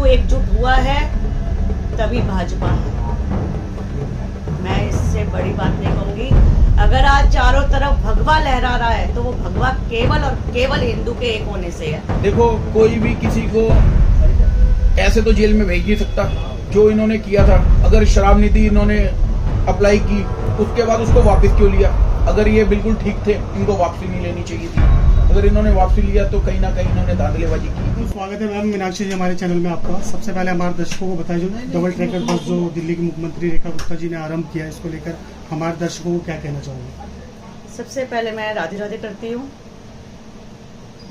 हिंदू एकजुट हुआ है तभी भाजपा है। मैं इससे बड़ी बात नहीं कहूंगी। अगर आज चारों तरफ भगवा लहरा रहा है तो वो भगवा केवल और केवल हिंदू के एक होने से है। देखो, कोई भी किसी को ऐसे तो जेल में भेज नहीं सकता। जो इन्होंने किया था, अगर शराब नीति इन्होंने अप्लाई की, उसके बाद उसको वापस क्यों लिया? अगर ये बिल्कुल ठीक थे, इनको वापसी नहीं लेनी चाहिए थी। अगर इन्होंने वापसी लिया तो कहीं ना कहीं इन्होंने धांधलेबाजी की। स्वागत है मैम मीनाक्षी जी हमारे चैनल में आपका। सबसे पहले हमारे दर्शकों को बताइए, जो डबल ट्रैकर बस जो दिल्ली की मुख्यमंत्री रेखा गुप्ता जी ने आरंभ किया है, इसको लेकर हमारे दर्शकों को क्या कहना चाहोगे? सबसे पहले मैं राधे राधे करती हूँ।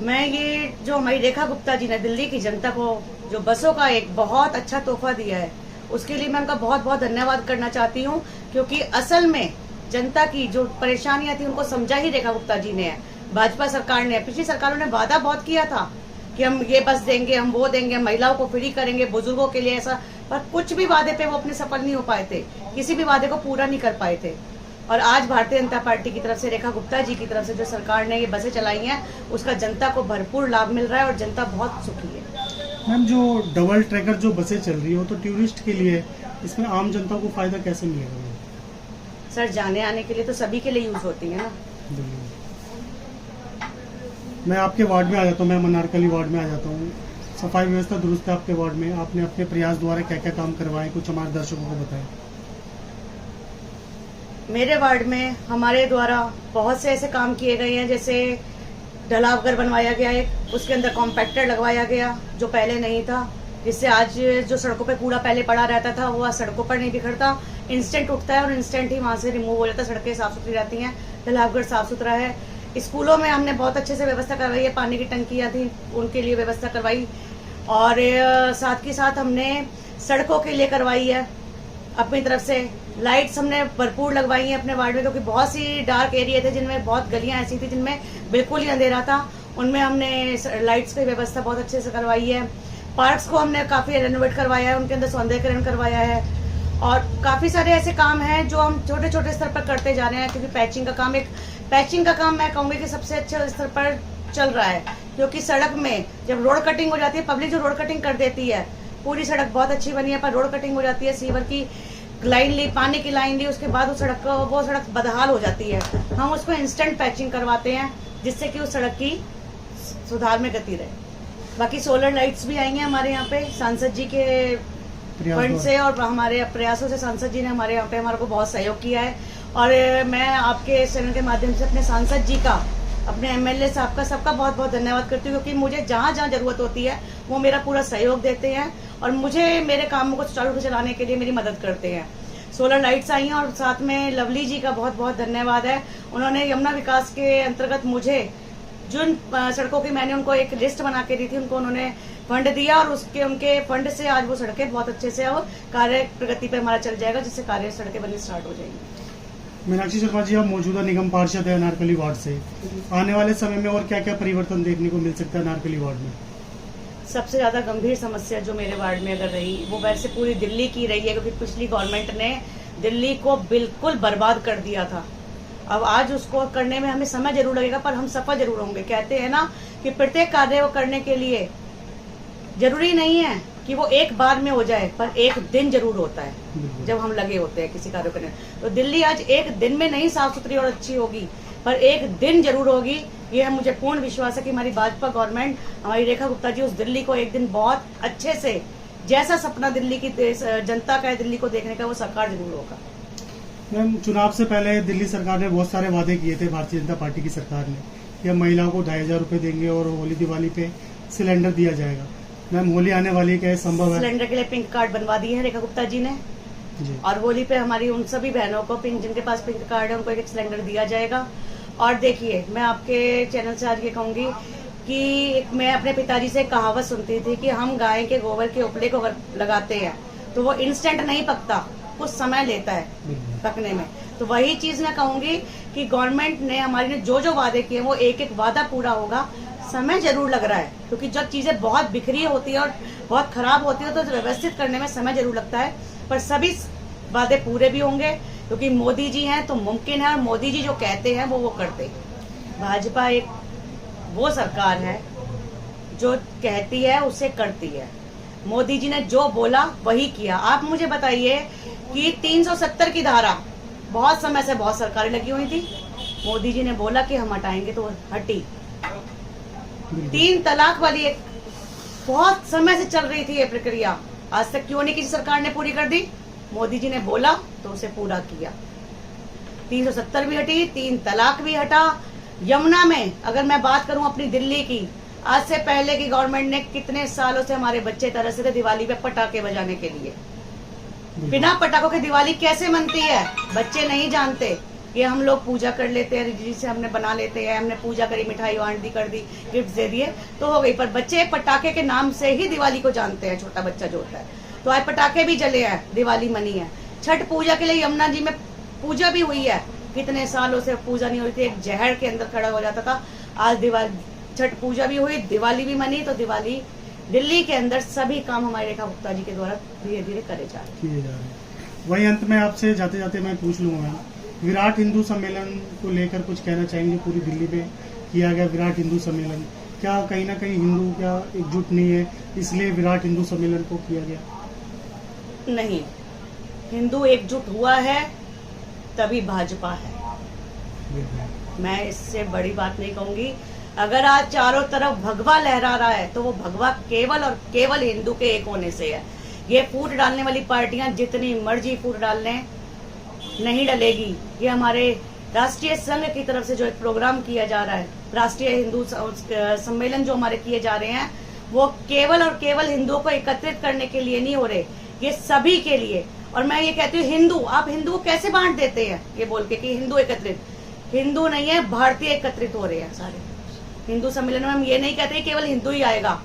मैं ये जो हमारी रेखा गुप्ता जी ने दिल्ली की जनता को जो बसों का एक बहुत अच्छा तोहफा दिया है, उसके लिए मैं उनका बहुत बहुत धन्यवाद करना चाहती हूँ। क्योंकि असल में जनता की जो परेशानियां थी उनको समझा ही रेखा गुप्ता जी ने है। भाजपा सरकार ने, पिछली सरकारों ने वादा बहुत किया था कि हम ये बस देंगे, हम वो देंगे, महिलाओं को फ्री करेंगे, बुजुर्गों के लिए ऐसा, पर कुछ भी वादे पे वो अपने सफल नहीं हो पाए थे, किसी भी वादे को पूरा नहीं कर पाए थे। और आज भारतीय जनता पार्टी की तरफ से, रेखा गुप्ता जी की तरफ से जो सरकार ने ये बसें चलाई हैं, उसका जनता को भरपूर लाभ मिल रहा है और जनता बहुत सुखी है। मैम, जो डबल ट्रैकर जो बसें चल रही हो तो टूरिस्ट के लिए, इसमें आम जनता को फायदा कैसे मिलेगा? सर, जाने आने के लिए तो सभी के लिए यूज होती है ना। मैं आपके वार्ड में आ जाता हूँ, मैं मनारकली वार्ड में आ जाता हूँ। सफाई व्यवस्था दुरुस्त है आपके वार्ड में? आपने अपने प्रयास द्वारा क्या क्या काम करवाए, कुछ हमारे दर्शकों को बताएं। मेरे वार्ड में हमारे द्वारा बहुत से ऐसे काम किए गए हैं, जैसे ढलावघर बनवाया गया एक, उसके अंदर कॉम्पैक्टर लगवाया गया जो पहले नहीं था, जिससे आज जो सड़कों पे कूड़ा पहले पड़ा रहता था वो आज सड़कों पर नहीं बिखरता, इंस्टेंट उठता है और इंस्टेंट ही वहां से रिमूव हो जाता है। सड़कें साफ सुथरी रहती हैं, ढलावघर साफ सुथरा है। स्कूलों में हमने बहुत अच्छे से व्यवस्था करवाई है, पानी की टंकियां थी उनके लिए व्यवस्था करवाई, और साथ ही साथ हमने सड़कों के लिए करवाई है अपनी तरफ से। लाइट्स हमने भरपूर लगवाई हैं अपने वार्ड में, क्योंकि बहुत सी डार्क एरिया थे जिनमें बहुत गलियां ऐसी थी जिनमें बिल्कुल ही अंधेरा था, उनमें हमने लाइट्स की व्यवस्था बहुत अच्छे से करवाई है। पार्क्स को हमने काफी रेनोवेट करवाया है, उनके अंदर सौंदर्यकरण करवाया है, और काफी सारे ऐसे काम हैं जो हम छोटे छोटे स्तर पर करते जा रहे हैं। क्योंकि पैचिंग का काम मैं कहूंगी कि सबसे अच्छे स्तर पर चल रहा है, क्योंकि सड़क में जब रोड कटिंग हो जाती है, पब्लिक जो रोड कटिंग कर देती है, पूरी सड़क बहुत अच्छी बनी है, पर रोड कटिंग हो जाती है, सीवर की लाइन ली, पानी की लाइन ली, उसके बाद वो सड़क बदहाल हो जाती है। हम उसको इंस्टेंट पैचिंग करवाते हैं जिससे कि उस सड़क की सुधार में गति रहे। बाकी सोलर लाइट्स भी आई हैं हमारे यहाँ पे सांसद जी के फंड से, और हमारे प्रयासों से सांसद जी ने हमारे यहाँ पे हमारे को बहुत सहयोग किया है। और मैं आपके चैनल के माध्यम से अपने सांसद जी का, अपने एमएलए साहब का, सबका बहुत बहुत धन्यवाद करती हूँ, क्योंकि मुझे जहाँ जहाँ जरूरत होती है वो मेरा पूरा सहयोग देते हैं और मुझे मेरे कामों को सुचारू रूप से चलाने के लिए मेरी मदद करते हैं। सोलर लाइट्स आई हैं, और साथ में लवली जी का बहुत बहुत धन्यवाद है। उन्होंने यमुना विकास के अंतर्गत मुझे जिन सड़कों की मैंने उनको एक लिस्ट बना के दी थी, उनको उन्होंने फंड दिया, और उनके फंड से आज वो सड़कें बहुत अच्छे से और कार्य प्रगति पे हमारा चल जाएगा, जिससे कार्य सड़कें बननी स्टार्ट हो जाएंगी। मीनाक्षी शर्मा जी, आप मौजूदा निगम पार्षद है अनारकली वार्ड से। आने वाले समय में और क्या क्या परिवर्तन देखने को मिल सकता है अनारकली वार्ड में? सबसे ज्यादा गंभीर समस्या जो मेरे वार्ड में अगर रही, वो वैसे पूरी दिल्ली की रही है, क्योंकि पिछली गवर्नमेंट ने दिल्ली को बिल्कुल बर्बाद कर दिया था। अब आज उसको करने में हमें समय जरूर लगेगा, पर हम सफल जरूर होंगे। कहते हैं ना कि प्रत्येक कार्य को करने के लिए जरूरी नहीं है कि वो एक बार में हो जाए, पर एक दिन जरूर होता है जब हम लगे होते हैं किसी कार्य करने। तो दिल्ली आज एक दिन में नहीं साफ सुथरी और अच्छी होगी, पर एक दिन जरूर होगी। ये मुझे पूर्ण विश्वास है कि हमारी भाजपा गवर्नमेंट, हमारी रेखा गुप्ता जी उस दिल्ली को एक दिन बहुत अच्छे से, जैसा सपना दिल्ली की जनता का है दिल्ली को देखने का, वो साकार जरूर होगा। मैम, चुनाव से पहले दिल्ली सरकार ने बहुत सारे वादे किए थे, भारतीय जनता पार्टी की सरकार ने, कि हम महिलाओं को 2500 रुपए देंगे और होली दिवाली पे सिलेंडर दिया जाएगा। मैम, होली आने वाली, क्या संभव है? सिलेंडर के लिए पिंक कार्ड बनवा दिए हैं रेखा गुप्ता जी ने जी। और होली पे हमारी उन सभी बहनों को जिनके पास पिंक कार्ड है, उनको एक सिलेंडर दिया जाएगा। और देखिए, मैं आपके चैनल से आज ये कहूंगी कि मैं अपने पिताजी से कहावत सुनती थी कि हम गाय के गोबर के उपले को लगाते हैं तो वो इंस्टेंट नहीं पकता, कुछ समय लेता है पकने में। तो वही चीज मैं कहूंगी कि गवर्नमेंट ने हमारी ने जो जो वादे किए वो एक एक वादा पूरा होगा। समय जरूर लग रहा है, क्योंकि जब चीजें बहुत बिखरी होती है और बहुत खराब होती है तो व्यवस्थित करने में समय जरूर लगता है, पर सभी वादे पूरे भी होंगे, क्योंकि मोदी जी हैं तो मुमकिन है, और मोदी जी जो कहते हैं वो करते हैं। भाजपा एक वो सरकार है जो कहती है उसे करती है। मोदी जी ने जो बोला वही किया। आप मुझे बताइए कि 370 की धारा बहुत समय से बहुत सरकारें लगी हुई थी, मोदी जी ने बोला कि हम हटाएंगे तो हटी। 3 तलाक वाली एक बहुत समय से चल रही थी ये प्रक्रिया, आज तक क्यों नहीं किसी सरकार ने पूरी कर दी? मोदी जी ने बोला तो उसे पूरा किया। 370 भी हटी, 3 तलाक भी हटा। यमुना में अगर मैं बात करूं अपनी दिल्ली की, आज से पहले की गवर्नमेंट ने कितने सालों से हमारे बच्चे तरसे थे दिवाली पे पटाखे बजाने के लिए। बिना पटाखों के दिवाली कैसे मनती है बच्चे नहीं जानते। ये हम लोग पूजा कर लेते हैं, जी से हमने बना लेते हैं, हमने पूजा करी, मिठाई बांट दी, कर दी, गिफ्ट दे दिए तो हो गई। पर बच्चे पटाखे के नाम से ही दिवाली को जानते हैं, छोटा बच्चा जो होता है। तो आज पटाखे भी जले हैं, दिवाली मनी है। छठ पूजा के लिए यमुना जी में पूजा भी हुई है, कितने सालों से पूजा नहीं हो रही थी, एक जहर के अंदर खड़ा हो जाता था। आज दिवाली छठ पूजा भी हुई, दिवाली भी मनी। तो दिवाली दिल्ली के अंदर सभी काम हमारे रेखा गुप्ता जी के द्वारा धीरे धीरे करे जा रहे हैं। वही अंत में आपसे जाते जाते मैं पूछ लूंगा, विराट हिंदू सम्मेलन को लेकर कुछ कहना चाहेंगे? पूरी दिल्ली में किया गया विराट हिंदू सम्मेलन, क्या कहीं ना कहीं हिंदू क्या एकजुट नहीं है, इसलिए विराट हिंदू सम्मेलन को किया गया? नहीं, हिंदू एकजुट हुआ है तभी भाजपा है। मैं इससे बड़ी बात नहीं कहूंगी। अगर आज चारों तरफ भगवा लहरा रहा है तो वो भगवा केवल और केवल हिंदू के एक होने से है। ये फूट डालने वाली पार्टियां जितनी मर्जी फूट डाल लें, नहीं डलेगी। ये हमारे राष्ट्रीय संघ की तरफ से जो एक प्रोग्राम किया जा रहा है, राष्ट्रीय हिंदू सम्मेलन जो हमारे किए जा रहे हैं, वो केवल और केवल हिंदुओं को एकत्रित करने के लिए नहीं हो रहे, ये सभी के लिए। और मैं ये कहती हूँ हिंदू, आप हिंदू को कैसे बांट देते हैं ये बोल के कि हिंदू एकत्रित? हिंदू नहीं है, भारतीय एकत्रित हो रहे हैं सारे। हिंदू सम्मेलन में हम ये नहीं कहते केवल हिंदू ही आएगा,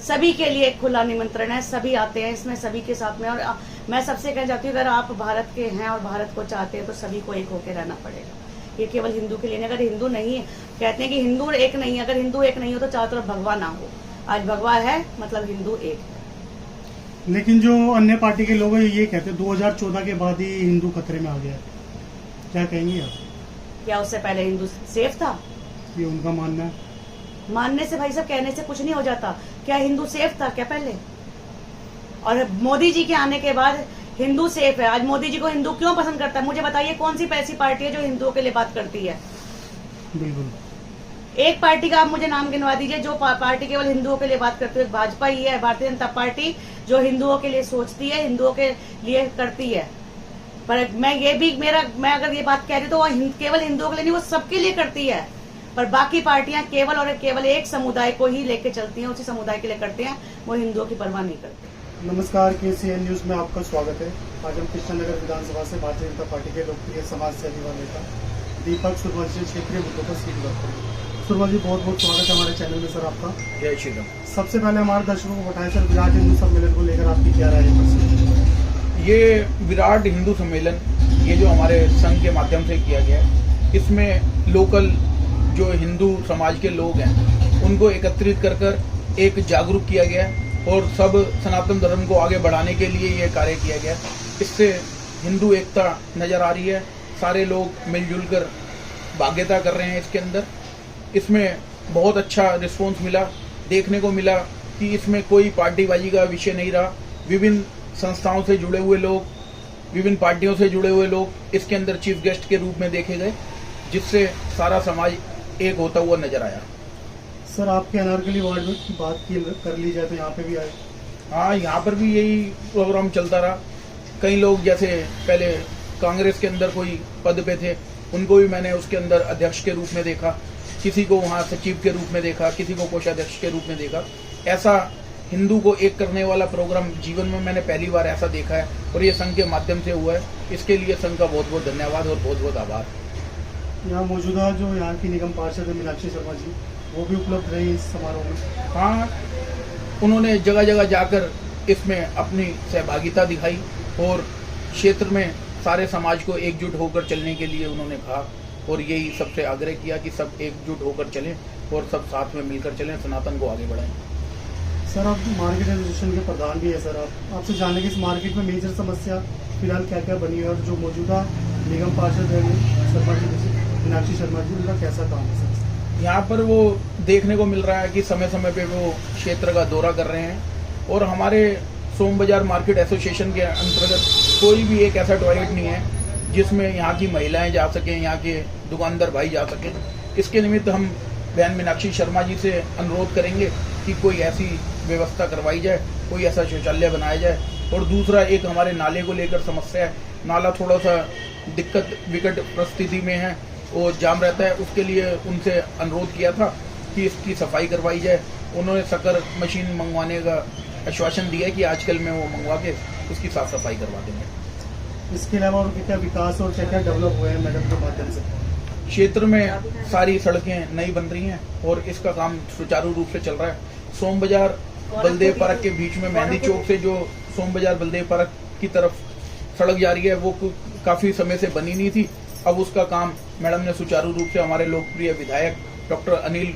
सभी के लिए एक खुला निमंत्रण है, सभी आते हैं इसमें, सभी के साथ में। और मैं सबसे कहना चाहती हूँ अगर आप भारत के हैं और भारत को चाहते हैं तो सभी को एक होकर रहना पड़ेगा। ये केवल हिंदू के लिए नहीं। अगर हिंदू नहीं है, कहते हैं कि हिंदू एक नहीं है, अगर हिंदू एक नहीं हो तो चारों तरफ भगवा ना हो। आज भगवा है मतलब हिंदू एक है। लेकिन जो अन्य पार्टी के लोग हैं ये कहते हैं 2014 के बाद ही हिंदू खतरे में आ गया, क्या कहेंगे आप? क्या उससे पहले हिंदू सेफ था? ये उनका मानना है। मानने से भाई साहब, कहने से कुछ नहीं हो जाता। क्या हिंदू सेफ था क्या पहले? और मोदी जी के आने के बाद हिंदू सेफ है। आज मोदी जी को हिंदू क्यों पसंद करता है? मुझे बताइए कौन सी ऐसी पार्टी है जो हिंदुओं के लिए बात करती है? बिल्कुल। एक पार्टी का आप मुझे नाम गिनवा दीजिए जो पार्टी केवल हिंदुओं के लिए बात करती है। भाजपा ही है, भारतीय जनता पार्टी, जो हिंदुओं के लिए सोचती है, हिंदुओं के लिए करती है। पर मैं अगर ये बात कह रही तो वो केवल हिंदुओं के लिए नहीं, वो सबके लिए करती है। पर बाकी पार्टियां केवल और केवल एक समुदाय को ही लेके चलती हैं, उसी समुदाय के लिए करते हैं, वो हिंदुओं की परवाह नहीं करते। नमस्कार, KCN न्यूज में आपका स्वागत है। आज हम कृष्णनगर विधानसभा से भारतीय जनता पार्टी के लोकप्रिय समाज सेवी व नेता दीपक सुरवंशी क्षेत्रीय मुद्दों पर सीट करते हैं। सुरवंश जी, बहुत बहुत स्वागत है हमारे चैनल में सर आपका। जय श्री राम। सबसे पहले हमारे दर्शकों को बताएं सर, विराट हिंदू सम्मेलन को लेकर आपकी क्या राय है? ये विराट हिंदू सम्मेलन ये जो हमारे संघ के माध्यम से किया गया है, इसमें लोकल जो हिंदू समाज के लोग हैं उनको एकत्रित कर कर एक जागरूक किया गया और सब सनातन धर्म को आगे बढ़ाने के लिए ये कार्य किया गया। इससे हिंदू एकता नजर आ रही है, सारे लोग मिलजुल कर भाग्यता कर रहे हैं इसके अंदर। इसमें बहुत अच्छा रिस्पॉन्स मिला, देखने को मिला कि इसमें कोई पार्टीबाजी का विषय नहीं रहा। विभिन्न संस्थाओं से जुड़े हुए लोग, विभिन्न पार्टियों से जुड़े हुए लोग इसके अंदर चीफ गेस्ट के रूप में देखे गए, जिससे सारा समाज एक होता हुआ नजर आया। सर, आपके अनारकली वार्ड में की बात कर ली जाए तो यहाँ पे भी आए? हाँ, यहाँ पर भी यही प्रोग्राम चलता रहा। कई लोग जैसे पहले कांग्रेस के अंदर कोई पद पे थे, उनको भी मैंने उसके अंदर अध्यक्ष के रूप में देखा, किसी को वहाँ सचिव के रूप में देखा, किसी को कोषाध्यक्ष के रूप में देखा। ऐसा हिंदू को एक करने वाला प्रोग्राम जीवन में मैंने पहली बार ऐसा देखा है और ये संघ के माध्यम से हुआ है। इसके लिए संघ का बहुत बहुत धन्यवाद और बहुत बहुत आभार। यहाँ मौजूदा जो यहाँ की निगम पार्षद है मीनाक्षी शर्मा जी, वो भी उपलब्ध रही इस समारोह में? हाँ, उन्होंने जगह जगह जाकर इसमें अपनी सहभागिता दिखाई और क्षेत्र में सारे समाज को एकजुट होकर चलने के लिए उन्होंने कहा और यही सबसे आग्रह किया कि सब एकजुट होकर चलें और सब साथ में मिलकर चलें, सनातन को आगे बढ़ाएं। सर, आप मार्केट एसोसिएशन के प्रधान भी है सर, आपसे जानने की इस मार्केट में मेजर समस्या फिलहाल क्या क्या बनी है और जो मौजूदा निगम पार्षद है शर्मा जी, मीनाक्षी शर्मा जी, उनका कैसा काम है सर? यहाँ पर वो देखने को मिल रहा है कि समय समय पे वो क्षेत्र का दौरा कर रहे हैं और हमारे सोम बाजार मार्केट एसोसिएशन के अंतर्गत कोई भी एक ऐसा टॉयलेट नहीं है जिसमें यहाँ की महिलाएं जा सकें, यहाँ के दुकानदार भाई जा सकें। इसके निमित्त हम बहन मीनाक्षी शर्मा जी से अनुरोध करेंगे कि कोई ऐसी व्यवस्था करवाई जाए, कोई ऐसा शौचालय बनाया जाए। और दूसरा, एक हमारे नाले को लेकर समस्या है, नाला थोड़ा सा दिक्कत विकट परिस्थिति में है, वो जाम रहता है। उसके लिए उनसे अनुरोध किया था कि इसकी सफाई करवाई जाए। उन्होंने शक्कर मशीन मंगवाने का आश्वासन दिया कि आजकल में वो मंगवा के उसकी साफ सफाई करवा देंगे। इसके अलावा और क्या विकास और क्या क्या डेवलप हुए हैं मैडम के माध्यम से? क्षेत्र में सारी सड़कें नई बन रही हैं और इसका काम सुचारू रूप से चल रहा है। सोम बाजार बलदेव पार्क के बीच में मेहंदी चौक से जो सोम बाजार बलदेव पार्क की तरफ सड़क जा रही है वो काफी समय से बनी नहीं थी। अब उसका काम मैडम ने सुचारू रूप से हमारे लोकप्रिय विधायक डॉक्टर अनिल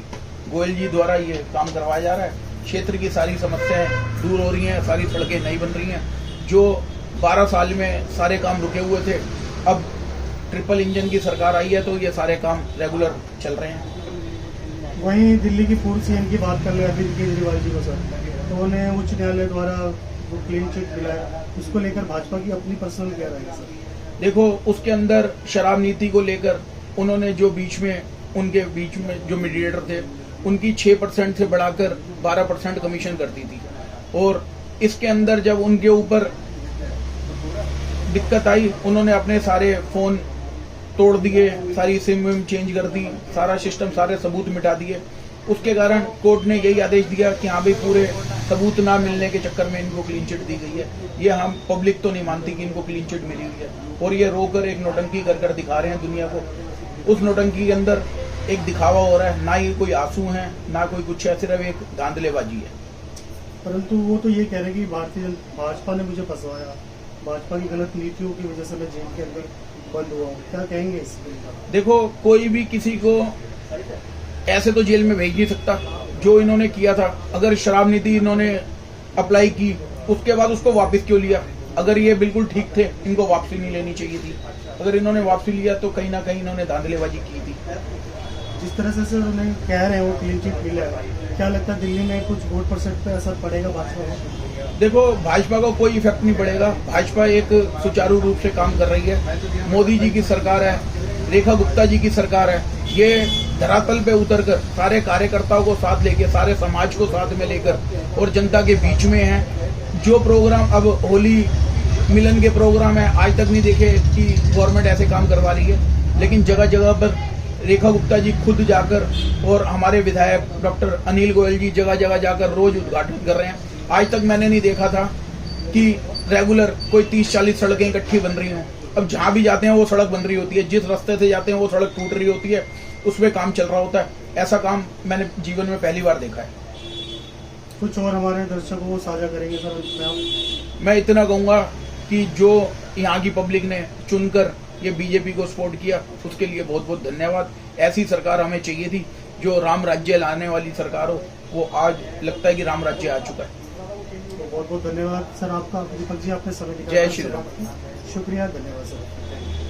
गोयल जी द्वारा ये काम करवाया जा रहा है। क्षेत्र की सारी समस्याएं दूर हो रही हैं, सारी सड़कें नई बन रही हैं। जो 12 साल में सारे काम रुके हुए थे, अब ट्रिपल इंजन की सरकार आई है तो ये सारे काम रेगुलर चल रहे हैं। वहीं दिल्ली की पूर्व सीएम की बात कर ले अरविंद केजरीवाल जी को सर, तो उन्हें उच्च न्यायालय द्वारा वो क्लीन चिट मिला है, उसको लेकर भाजपा की अपनी पर्सनल क्या राय है सर? देखो, उसके अंदर शराब नीति को लेकर उन्होंने जो उनके बीच में जो मीडिएटर थे उनकी 6% से बढ़ाकर 12% कमीशन कर दी थी। और इसके अंदर जब उनके ऊपर दिक्कत आई, उन्होंने अपने सारे फोन तोड़ दिए, सारी सिम विम चेंज कर दी, सारा सिस्टम, सारे सबूत मिटा दिए। उसके कारण कोर्ट ने यही आदेश दिया कि हाँ भाई, पूरे सबूत ना मिलने के चक्कर में इनको क्लीन चिट दी गई है। ये हम पब्लिक तो नहीं मानती कि इनको क्लीन चिट मिली हुई है, और ये रोकर एक नौटंकी कर दिखा रहे हैं दुनिया को। उस नौटंकी के अंदर एक दिखावा हो रहा है, ना ही कोई आंसू है ना कोई कुछ है, सिर्फ एक धांधलेबाजी है। परंतु वो तो ये कह रहे हैं कि भाजपा ने मुझे फंसवाया, भाजपा की गलत नीतियों की वजह से मैं जेल के अंदर बंद हुआ हूँ। क्या कहेंगे इस पर? देखो, कोई भी किसी को ऐसे तो जेल में भेज नहीं सकता। जो इन्होंने किया था, अगर शराब नीति इन्होंने अप्लाई की, उसके बाद उसको वापस क्यों लिया? अगर ये बिल्कुल ठीक थे, इनको वापसी नहीं लेनी चाहिए थी। अगर इन्होंने वापसी लिया तो कहीं ना कहीं इन्होंने धांधलेबाजी की थी। जिस तरह से सर उन्हें कह रहे हैं वो क्लीन चिट मिला है, क्या लगता है दिल्ली में कुछ वोट परसेंट पे असर पड़ेगा भाजपा में? देखो, भाजपा को कोई इफेक्ट नहीं पड़ेगा। भाजपा एक सुचारू रूप से काम कर रही है। मोदी जी की सरकार है, रेखा गुप्ता जी की सरकार है। ये धरातल पे उतरकर सारे कार्यकर्ताओं को साथ लेके, सारे समाज को साथ में लेकर और जनता के बीच में है। जो प्रोग्राम अब होली मिलन के प्रोग्राम है, आज तक नहीं देखे कि गवर्नमेंट ऐसे काम करवा रही है। लेकिन जगह जगह पर रेखा गुप्ता जी खुद जाकर और हमारे विधायक डॉक्टर अनिल गोयल जी जगह जगह जाकर रोज उद्घाटन कर रहे हैं। आज तक मैंने नहीं देखा था कि रेगुलर कोई 30-40 सड़कें इकट्ठी बन रही हों। अब जहां भी जाते हैं वो सड़क बन रही होती है, जिस रास्ते से जाते हैं वो सड़क टूट रही होती है, उस पर काम चल रहा होता है। ऐसा काम मैंने जीवन में पहली बार देखा है। कुछ और हमारे दर्शकों को साझा करेंगे सर? मैं इतना कहूंगा कि जो यहाँ की पब्लिक ने चुनकर ये बीजेपी को सपोर्ट किया, उसके लिए बहुत बहुत धन्यवाद। ऐसी सरकार हमें चाहिए थी, जो राम राज्य लाने वाली सरकार हो। वो आज लगता है कि राम राज्य आ चुका है। बहुत बहुत धन्यवाद सर आपका, दीपक जी, आपने समय निकाला। जय श्री राम। शुक्रिया, धन्यवाद सर।